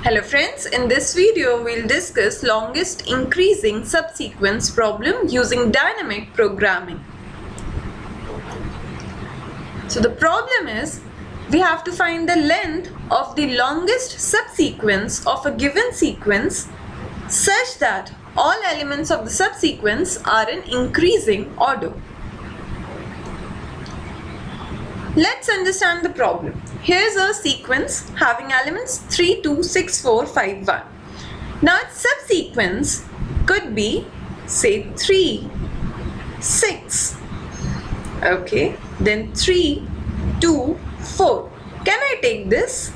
Hello friends, in this video we'll discuss longest increasing subsequence problem using dynamic programming. So the problem is we have to find the length of the longest subsequence of a given sequence such that all elements of the subsequence are in increasing order. Let's understand the problem. Here's a sequence having elements 3, 2, 6, 4, 5, 1. Now its subsequence could be say 3, 6. Okay, then 3, 2, 4. Can I take this?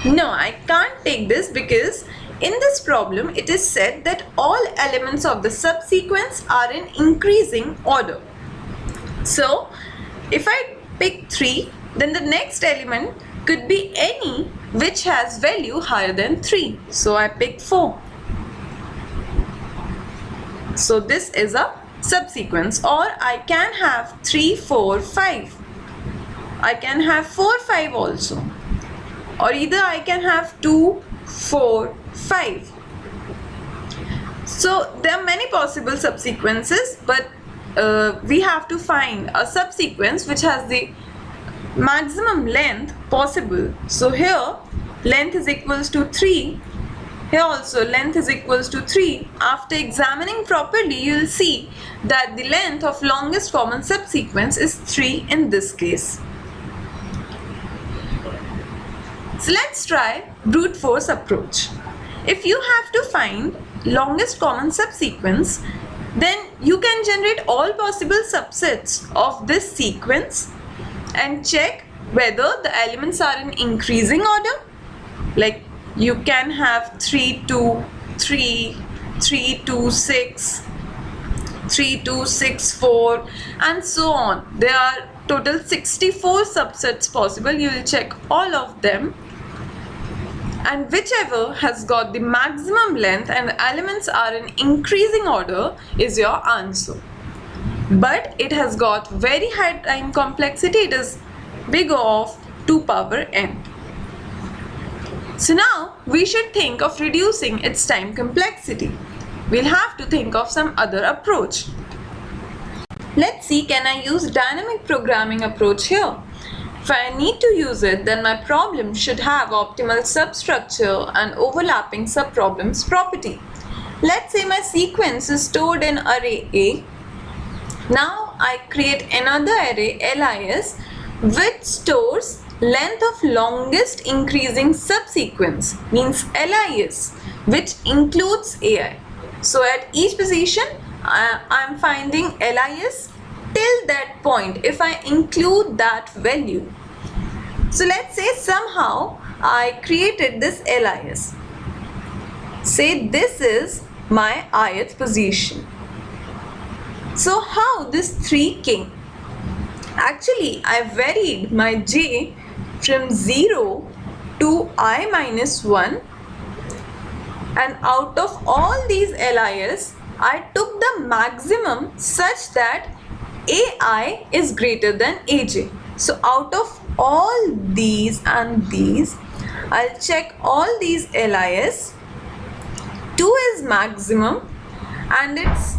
No, I can't take this because in this problem it is said that all elements of the subsequence are in increasing order. So if I pick 3, then the next element could be any which has value higher than 3. So I pick 4. So this is a subsequence, or I can have 3, 4, 5. I can have 4, 5 also. Or either I can have 2, 4, 5. So there are many possible subsequences, but we have to find a subsequence which has the maximum length possible. So here length is equals to 3. Here also length is equals to 3. After examining properly, you will see that the length of longest common subsequence is 3 in this case. So let's try brute force approach. If you have to find longest common subsequence, then you can generate all possible subsets of this sequence and check whether the elements are in increasing order. Like you can have 3, 2, 3, 3, 2, 6, 3, 2, 6, 4 and so on. There are total 64 subsets possible. You will check all of them, and whichever has got the maximum length and the elements are in increasing order is your answer. But it has got very high time complexity. It is big of 2 power n. So now we should think of reducing its time complexity. We'll have to think of some other approach. Let's see, can I use dynamic programming approach here? If I need to use it, then my problem should have optimal substructure and overlapping subproblems property. Let's say my sequence is stored in array A. Now I create another array LIS which stores length of longest increasing subsequence, means LIS, which includes AI. So at each position I am finding LIS till that point if I include that value. So let's say somehow I created this LIS. Say this is my ith position. So how this 3 came? Actually, I varied my j from 0 to I minus 1, and out of all these LIS, I took the maximum such that AI is greater than AJ. So out of all these and these, I'll check all these LIS. 2 is maximum and its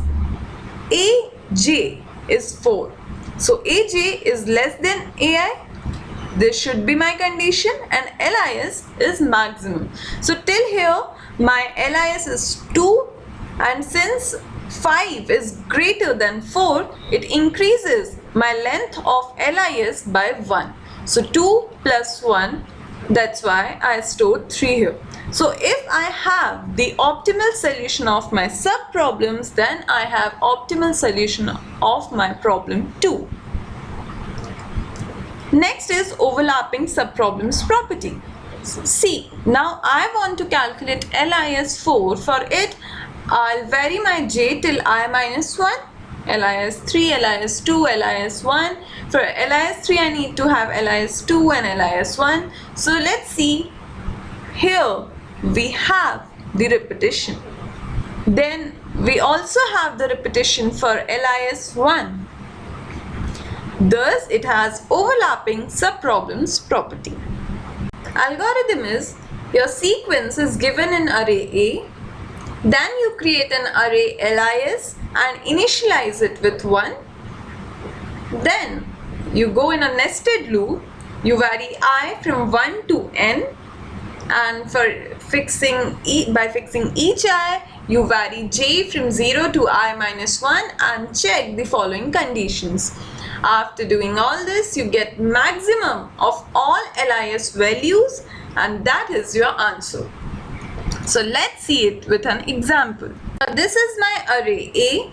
AJ is 4. So AJ is less than AI. This should be my condition, and LIS is maximum. So till here my LIS is 2, and since 5 is greater than 4, it increases my length of LIS by 1. So 2 plus 1, that's why I stored 3 here. So if I have the optimal solution of my subproblems, then I have optimal solution of my problem 2. Next is overlapping subproblems property. See, now I want to calculate LIS 4. For it, I'll vary my j till I minus 1, LIS 3, LIS 2, LIS 1. For LIS 3, I need to have LIS 2 and LIS 1. So let's see, here we have the repetition. Then we also have the repetition for LIS 1. Thus, it has overlapping subproblems property. Algorithm is your sequence is given in array A, then you create an array LIS and initialize it with 1. Then you go in a nested loop, you vary I from 1 to n, and for by fixing each I, you vary j from 0 to I minus 1 and check the following conditions. After doing all this, you get maximum of all LIS values, and that is your answer. So let's see it with an example. This is my array A.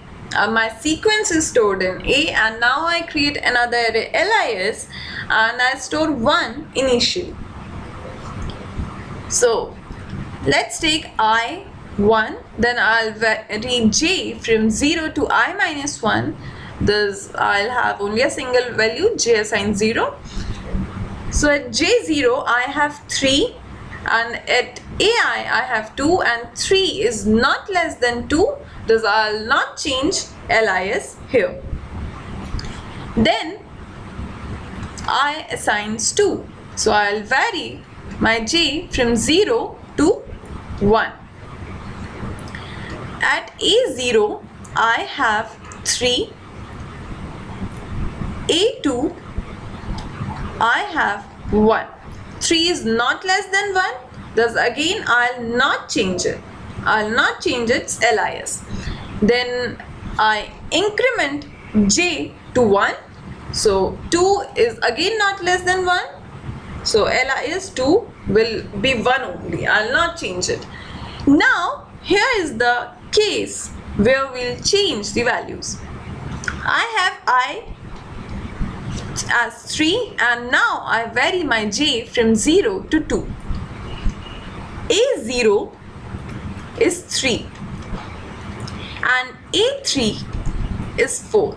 My sequence is stored in A, and now I create another array LIS and I store 1 initially. So let's take I 1, then I'll vary j from 0 to I minus 1. Thus I'll have only a single value, j assigned 0. So at j0 I have 3, and at ai I have 2, and 3 is not less than 2. Thus I'll not change LIS here. Then I assigns 2. So I'll vary my j from 0 to 1. At A0 I have 3. A2 I have 1. 3 is not less than 1. Thus again I'll not change it. I'll not change its LIS. Then I increment j to 1. So 2 is again not less than 1. So LIS 2 will be 1 only. I'll not change it. Now here is the case where we'll change the values. I have I as 3, and now I vary my j from 0 to 2. A0 is 3 and A3 is 4.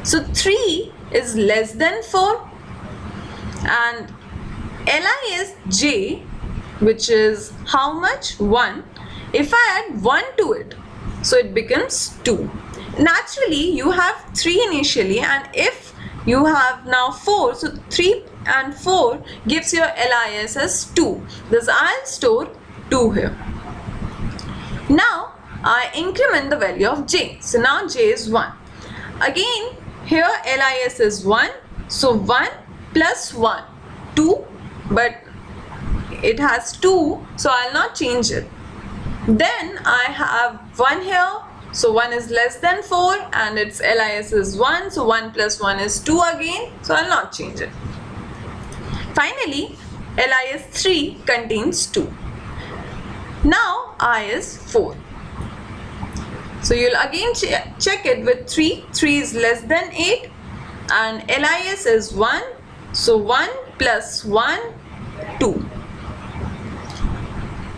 So 3 is less than 4, and LIS j, which is how much? 1. If I add 1 to it, so it becomes 2. Naturally you have 3 initially, and if you have now 4, so 3 and 4 gives your LIS as 2. Thus I'll store 2 here. Now I increment the value of j. So now j is 1. Again here LIS is 1. So 1 plus 1, 2, but it has 2, so I'll not change it. Then I have 1 here. So 1 is less than 4 and its LIS is 1. So 1 plus 1 is 2 again. So I'll not change it. Finally, LIS 3 contains 2. Now I is 4. So you'll again check it with 3. 3 is less than 8 and LIS is 1. So 1 plus 1, 2.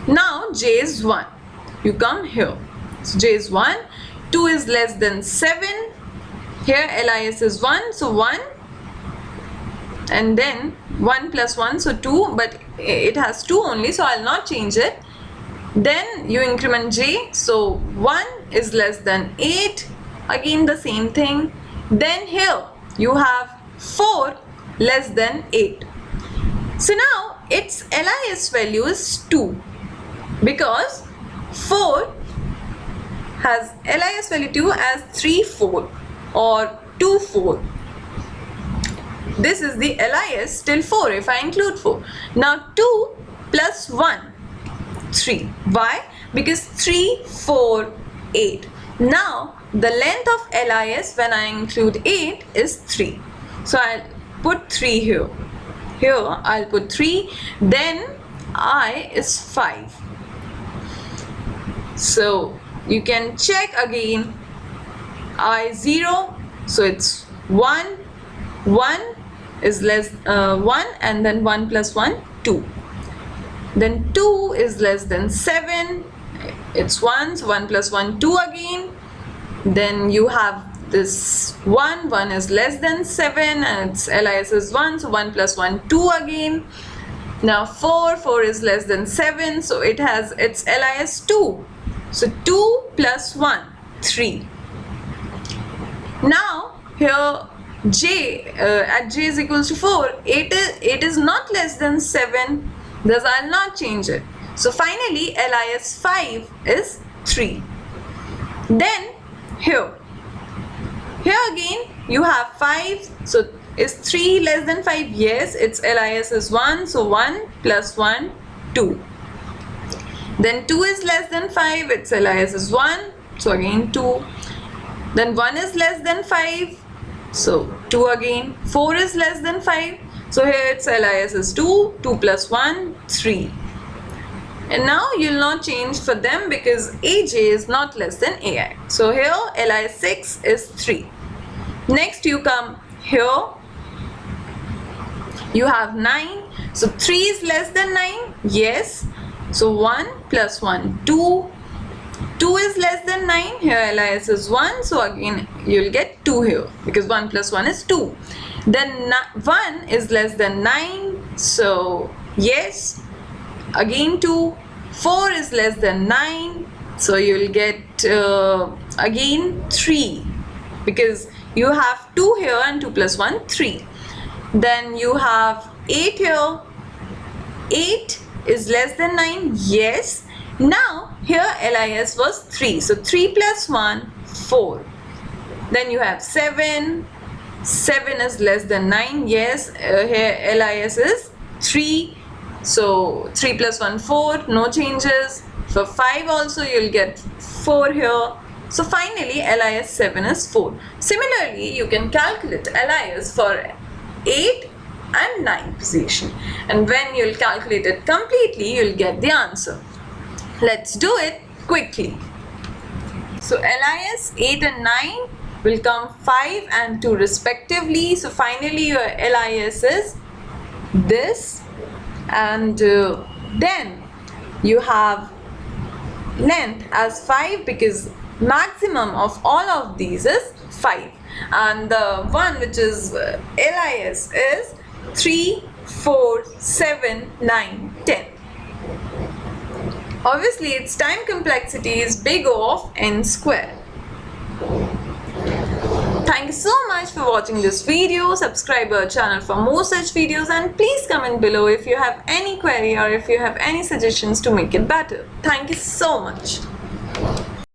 Now j is 1. You come here. So j is 1. 2 is less than 7. Here LIS is 1. So 1. And then 1 plus 1. So 2. But it has 2 only. So I'll not change it. Then you increment j. So 1 is less than 8. Again the same thing. Then here you have 4 less than 8. So now its LIS value is 2. Because 4 has LIS value 2 as 3, 4 or 2, 4. This is the LIS till 4 if I include 4. Now 2 plus 1, 3. Why? Because 3, 4, 8. Now the length of LIS when I include 8 is 3. So I'll put 3 here. Here I'll put 3. Then I is 5. So you can check again. I0, so it's 1. 1 is less 1, and then 1 plus 1, 2. Then 2 is less than 7. It's 1, so 1 plus 1, 2 again. Then you have this 1. 1 is less than 7 and its LIS is 1, so 1 plus 1, 2 again. Now 4. 4 is less than 7, so it has its LIS 2. So 2 plus 1, 3. Now here j at j is equals to 4. 8 is not less than 7. Thus I'll not change it. So finally LIS 5 is 3. Then here again you have 5. So is 3 less than 5? Yes, its LIS is 1. So 1 plus 1, 2. Then 2 is less than 5. Its LIS is 1. So again 2. Then 1 is less than 5. So 2 again. 4 is less than 5. So here its LIS is 2. 2 plus 1, 3. And now you'll not change for them because AJ is not less than AI. So here LIS 6 is 3. Next you come here. You have 9. So 3 is less than 9. Yes. So 1 plus 1, 2. 2 is less than 9. Here LIS is 1. So again you'll get 2 here because 1 plus 1 is 2. Then 1 is less than 9. So yes. Again 2. 4 is less than 9. So you'll get again 3 because you have 2 here and 2 plus 1, 3. Then you have 8 here. 8 is less than 9. Yes. Now here LIS was 3. So 3 plus 1, 4. Then you have 7. 7 is less than 9. Yes. Here LIS is 3. So 3 plus 1, 4. No changes. For 5 also you'll get 4 here. So finally LIS 7 is 4. Similarly you can calculate LIS for 8 and 9 position. And when you'll calculate it completely you'll get the answer. Let's do it quickly. So LIS 8 and 9 will come 5 and 2 respectively. So finally your LIS is this. And then you have length as 5 because maximum of all of these is 5. And the one which is LIS is 3, 4, 7, 9, 10. Obviously its time complexity is big O of n square. Thank you so much for watching this video. Subscribe our channel for more such videos and please comment below if you have any query or if you have any suggestions to make it better. Thank you so much.